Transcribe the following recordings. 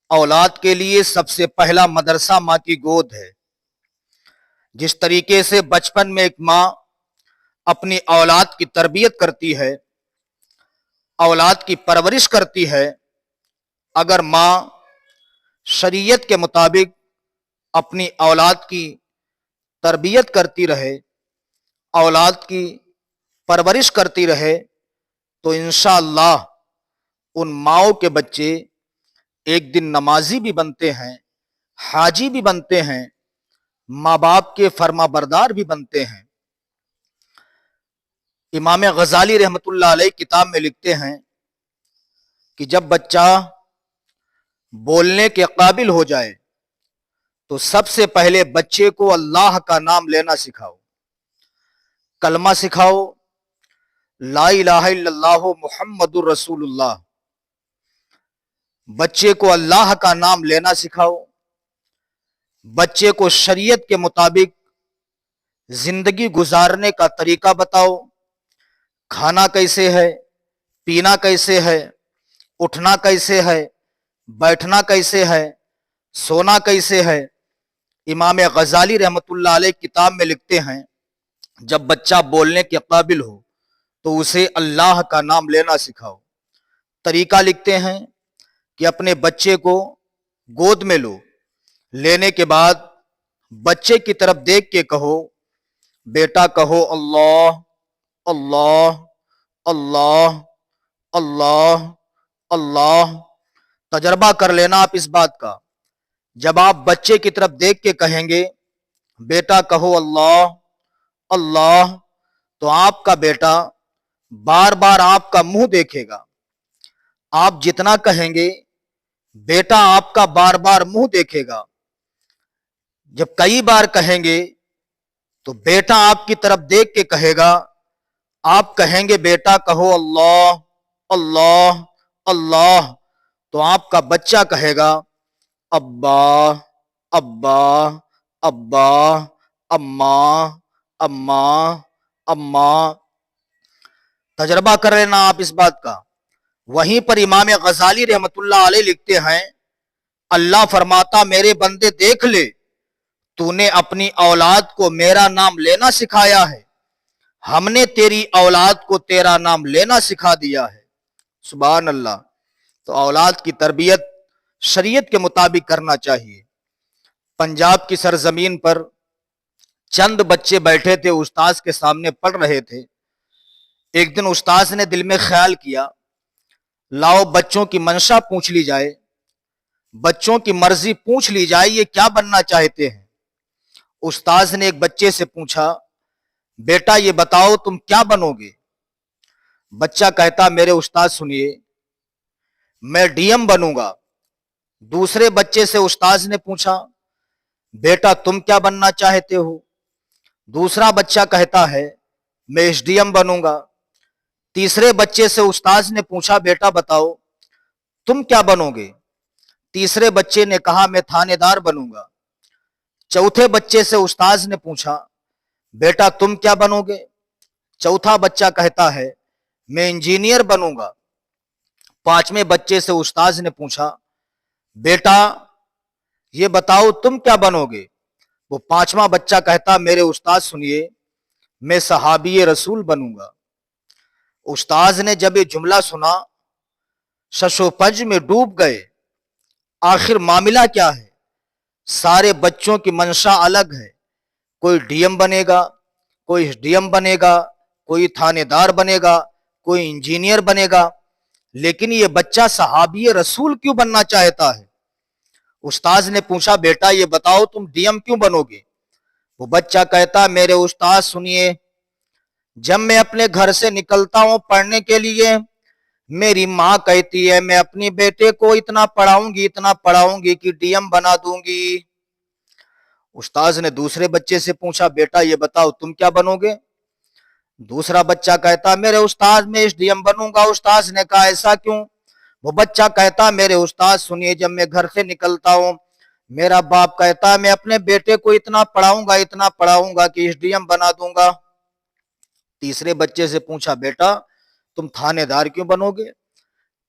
اولاد کے لیے سب سے پہلا مدرسہ ماں کی گود ہے۔ جس طریقے سے بچپن میں ایک ماں اپنی اولاد کی تربیت کرتی ہے، اولاد کی پرورش کرتی ہے، اگر ماں شریعت کے مطابق اپنی اولاد کی تربیت کرتی رہے، اولاد کی پرورش کرتی رہے، تو انشاءاللہ ان ماؤں کے بچے ایک دن نمازی بھی بنتے ہیں، حاجی بھی بنتے ہیں، ماں باپ کے فرما بردار بھی بنتے ہیں۔ امام غزالی رحمت اللہ علیہ کتاب میں لکھتے ہیں کہ جب بچہ بولنے کے قابل ہو جائے تو سب سے پہلے بچے کو اللہ کا نام لینا سکھاؤ، کلمہ سکھاؤ، لا الہ الا اللہ محمد الرسول اللہ۔ بچے کو اللہ کا نام لینا سکھاؤ، بچے کو شریعت کے مطابق زندگی گزارنے کا طریقہ بتاؤ، کھانا کیسے ہے، پینا کیسے ہے، اٹھنا کیسے ہے، بیٹھنا کیسے ہے، سونا کیسے ہے۔ امام غزالی رحمت اللہ علیہ کتاب میں لکھتے ہیں جب بچہ بولنے کے قابل ہو تو اسے اللہ کا نام لینا سکھاؤ۔ طریقہ لکھتے ہیں کہ اپنے بچے کو گود میں لو، لینے کے بعد بچے کی طرف دیکھ کے کہو، بیٹا کہو اللہ اللہ اللہ اللہ اللہ۔ تجربہ کر لینا آپ اس بات کا، جب آپ بچے کی طرف دیکھ کے کہیں گے بیٹا کہو اللہ اللہ، تو آپ کا بیٹا بار بار آپ کا منہ دیکھے گا۔ آپ جتنا کہیں گے بیٹا آپ کا بار بار منہ دیکھے گا۔ جب کئی بار کہیں گے تو بیٹا آپ کی طرف دیکھ کے کہے گا۔ آپ کہیں گے بیٹا کہو اللہ اللہ اللہ، تو آپ کا بچہ کہے گا ابا ابا ابا، اماں اماں اماں۔ تجربہ کر لینا آپ اس بات کا۔ وہیں پر امام غزالی رحمت اللہ علیہ لکھتے ہیں اللہ فرماتا میرے بندے دیکھ لے، تو نے اپنی اولاد کو میرا نام لینا سکھایا ہے، ہم نے تیری اولاد کو تیرا نام لینا سکھا دیا ہے۔ سبحان اللہ۔ تو اولاد کی تربیت شریعت کے مطابق کرنا چاہیے۔ پنجاب کی سرزمین پر چند بچے بیٹھے تھے، استاذ کے سامنے پڑھ رہے تھے۔ ایک دن استاذ نے دل میں خیال کیا لاؤ بچوں کی منشا پوچھ لی جائے، بچوں کی مرضی پوچھ لی جائے، یہ کیا بننا چاہتے ہیں۔ استاذ نے ایک بچے سے پوچھا بیٹا یہ بتاؤ تم کیا بنو گے۔ بچہ کہتا میرے استاذ سنیے میں ڈی ایم بنوں گا۔ دوسرے بچے سے استاذ نے پوچھا بیٹا تم کیا بننا چاہتے ہو۔ دوسرا بچہ کہتا ہے میں ایس ڈی ایم بنوں گا۔ تیسرے بچے سے استاذ نے پوچھا بیٹا بتاؤ تم کیا بنو گے۔ تیسرے بچے نے کہا میں تھانے دار بنوں گا۔ چوتھے بچے سے استاذ نے پوچھا بیٹا تم کیا بنو گے۔ چوتھا بچہ کہتا ہے میں انجینئر بنوں گا۔ پانچویں بچے سے استاذ نے پوچھا بیٹا یہ بتاؤ تم کیا بنو گے۔ وہ پانچواں بچہ کہتا میرے استاذ سنیے میں صحابی رسول بنوں گا۔ استاذ نے جب یہ جملہ سنا شش و پنج میں ڈوب گئے، آخر معاملہ کیا ہے۔ سارے بچوں کی منشا الگ ہے، کوئی ڈی ایم بنے گا، کوئی ڈی ایم بنے گا، کوئی تھانے دار بنے گا، کوئی انجینئر بنے گا، لیکن یہ بچہ صحابی رسول کیوں بننا چاہتا ہے۔ استاذ نے پوچھا بیٹا یہ بتاؤ تم ڈی ایم کیوں بنو گے۔ وہ بچہ کہتا میرے استاذ سنیے جب میں اپنے گھر سے نکلتا ہوں پڑھنے کے لیے میری ماں کہتی ہے میں اپنی بیٹے کو اتنا پڑھاؤں گی کہ ڈی ایم بنا دوں گی۔ استاذ نے دوسرے بچے سے پوچھا بیٹا یہ بتاؤ تم کیا بنو گے۔ دوسرا بچہ کہتا میرے استاذ میں ایس ڈی ایم بنوں گا۔ استاذ نے کہا ایسا کیوں۔ وہ بچہ کہتا میرے استاذ سنیے جب میں گھر سے نکلتا ہوں میرا باپ کہتا میں اپنے بیٹے کو اتنا پڑھاؤں گا کہ ایس ڈی ایم بنا دوں گا۔ تیسرے بچے سے پوچھا بیٹا تم تھانے دار کیوں بنو گے۔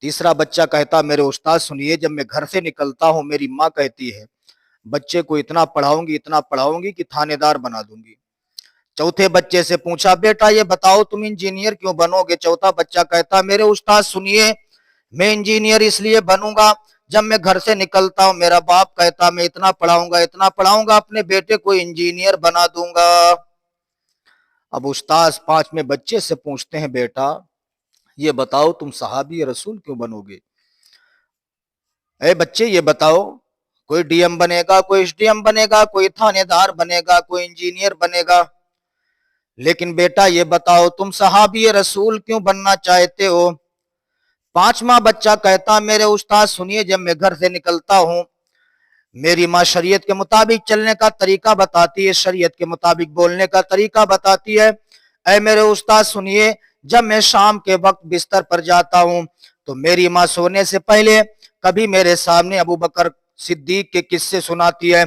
तीसरा बच्चा कहता मेरे उस्ताद सुनिए, जब मैं घर से निकलता हूं मेरी माँ कहती है बच्चे को इतना पढ़ाऊंगी कि थानेदार बना दूंगी। चौथे बच्चे से पूछा बेटा ये बताओ तुम इंजीनियर क्यों बनोगे? चौथा बच्चा कहता मेरे उस्ताद सुनिए, मैं इंजीनियर इसलिए बनूंगा, जब मैं घर से निकलता हूं मेरा बाप कहता मैं इतना पढ़ाऊंगा अपने बेटे को इंजीनियर बना दूंगा। अब उस्ताद पांचवें बच्चे से पूछते हैं बेटा ये बताओ तुम सहाबी रसूल क्यों बनोगे? ए बच्चे ये बताओ, कोई डीएम बनेगा, कोई एसडीएम बनेगा, कोई थानेदार बनेगा, कोई इंजीनियर बनेगा, लेकिन बेटा ये बताओ तुम सहाबी रसूल क्यों बनना चाहते हो? पांचवा बच्चा कहता मेरे उस्ताद सुनिए, जब मैं घर से निकलता हूं मेरी माँ शरीयत के मुताबिक चलने का तरीका बताती है, शरीयत के मुताबिक बोलने का तरीका बताती है। ऐ मेरे उस्ताद सुनिए, जब मैं शाम के वक्त बिस्तर पर जाता हूं तो मेरी माँ सोने से पहले कभी मेरे सामने अबू बकर सिद्दीक के किस्से सुनाती है,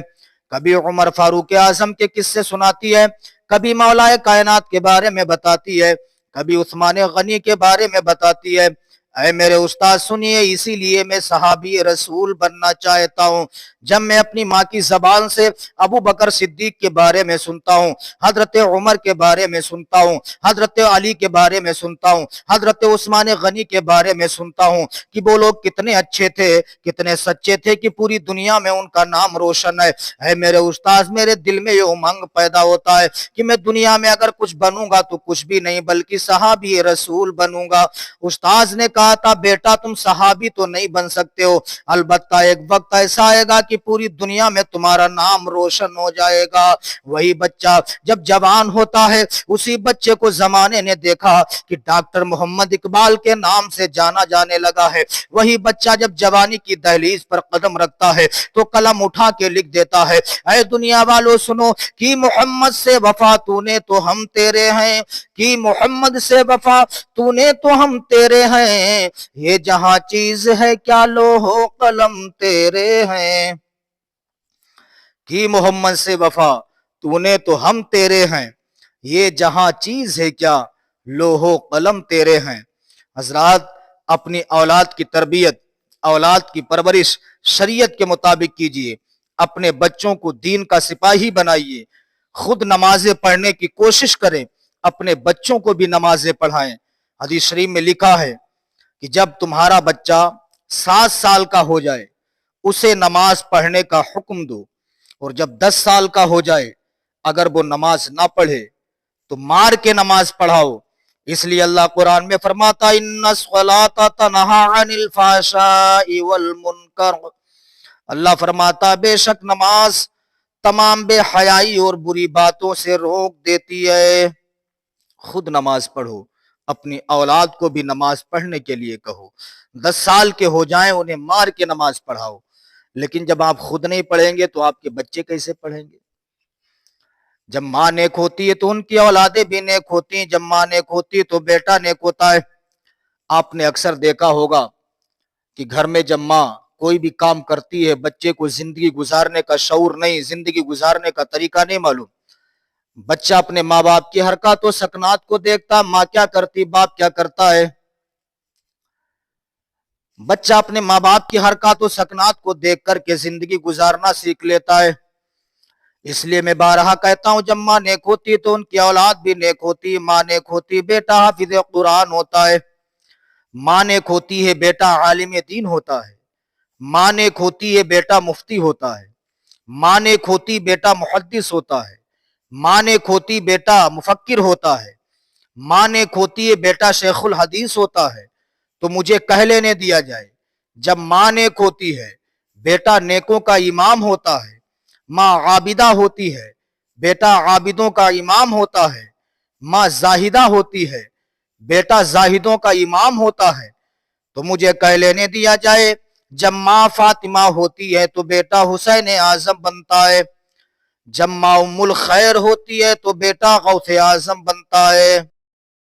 कभी उमर फारूक आजम के किस्से सुनाती है, कभी मौलाए कायनात के बारे में बताती है, कभी उस्मान गनी के बारे में बताती है। ऐ मेरे उस्ताद सुनिए, इसीलिए मैं सहाबी रसूल बनना चाहता हूँ। जब मैं अपनी माँ की जबान से अबू बकर सिद्दीक के बारे में सुनता हूँ, हजरत उमर के बारे में सुनता हूँ, हजरत अली के बारे में सुनता हूँ, हजरत उस्मान गनी के बारे में सुनता हूँ कि वो लोग कितने अच्छे थे, कितने सच्चे थे कि पूरी दुनिया में उनका नाम रोशन है। ऐ मेरे उस्ताद मेरे दिल में ये उमंग पैदा होता है कि मैं दुनिया में अगर कुछ बनूंगा तो कुछ भी नहीं बल्कि सहाबी रसूल बनूंगा। उस्ताद ने कहा था बेटा तुम सहाबी तो नहीं बन सकते हो, अलबत्ता एक वक्त ऐसा आएगा कि पूरी दुनिया में तुम्हारा नाम रोशन हो जाएगा। वही बच्चा जब जवान होता है, उसी बच्चे को जमाने ने देखा कि डॉक्टर मोहम्मद इकबाल के नाम से जाना जाने लगा है। वही बच्चा जब जवानी की दहलीज पर कदम रखता है तो कलम उठा के लिख देता है, ऐ दुनिया वालों सुनो कि मोहम्मद से वफा तूने तो हम तेरे हैं, कि मोहम्मद से वफा तूने तो हम तेरे हैं, ये जहां चीज है क्या लोहो कलम तेरे हैं। कि मोहम्मद से वफा तूने तो हम तेरे हैं, ये जहां चीज है क्या लोहो कलम तेरे हैं। हजरात अपनी औलाद की तरबियत, औलाद की परवरिश शरीयत के मुताबिक कीजिए, अपने बच्चों को दीन का सिपाही बनाइए, खुद नमाजें पढ़ने की कोशिश करें, अपने बच्चों को भी नमाजें पढ़ाएं। हदीस शरीफ में लिखा है कि जब तुम्हारा बच्चा 7 साल का हो जाए उसे नमाज पढ़ने का हुक्म दो, और जब 10 साल का हो जाए अगर वो नमाज ना पढ़े तो मार के नमाज पढ़ाओ। इसलिए अल्लाह कुरान में फरमाता इन्ना स्वलाता तनहा अनिल फाशाई वल मुनकर, अल्लाह फरमाता बेशक नमाज तमाम बेहयाई और बुरी बातों से रोक देती है। खुद नमाज पढ़ो, अपनी औलाद को भी नमाज पढ़ने के लिए कहो। 10 साल के हो जाएं उन्हें मार के नमाज पढ़ाओ, लेकिन जब आप खुद नहीं पढ़ेंगे तो आपके बच्चे कैसे पढ़ेंगे? जब माँ नेक होती है तो उनकी औलादें भी नेक होती हैं, जब माँ नेक होती है तो बेटा नेक होता है। आपने अक्सर देखा होगा कि घर में जब माँ कोई भी काम करती है, बच्चे को जिंदगी गुजारने का शऊर नहीं, जिंदगी गुजारने का तरीका नहीं मालूम। बच्चा अपने माँ बाप की हरकतों सकनात को देखता, माँ क्या करती बाप क्या करता है। बच्चा अपने माँ बाप की हरकतों सकनात को देख करके जिंदगी गुजारना सीख लेता है। इसलिए मैं बारहा कहता हूं जब माँ नेक होती तो उनकी औलाद भी नेक होती। माँ नेक होती बेटा हाफिज कुरान होता है, माँ नेक होती है बेटा आलिम दीन होता है, माँ नेक होती है बेटा मुफ्ती होता है, माँ नेक होती बेटा मुहद्दिस होता है, माँ नेक होती बेटा मुफक्किर होता है, माँ नेक होती है बेटा शेखुल हदीस होता है। तो मुझे कह लेने दिया जाए, जब माँ नेक होती है बेटा नेकों का इमाम होता है, माँ आबिदा होती है बेटा आबिदों का इमाम होता है, माँ जाहिदा होती है बेटा जाहिदों का इमाम होता है। तो मुझे कह लेने दिया जाए, जब माँ फातिमा होती है तो बेटा हुसैन आजम बनता है, जब माँ उम्मुल खैर होती है तो बेटा गौसे आजम बनता है।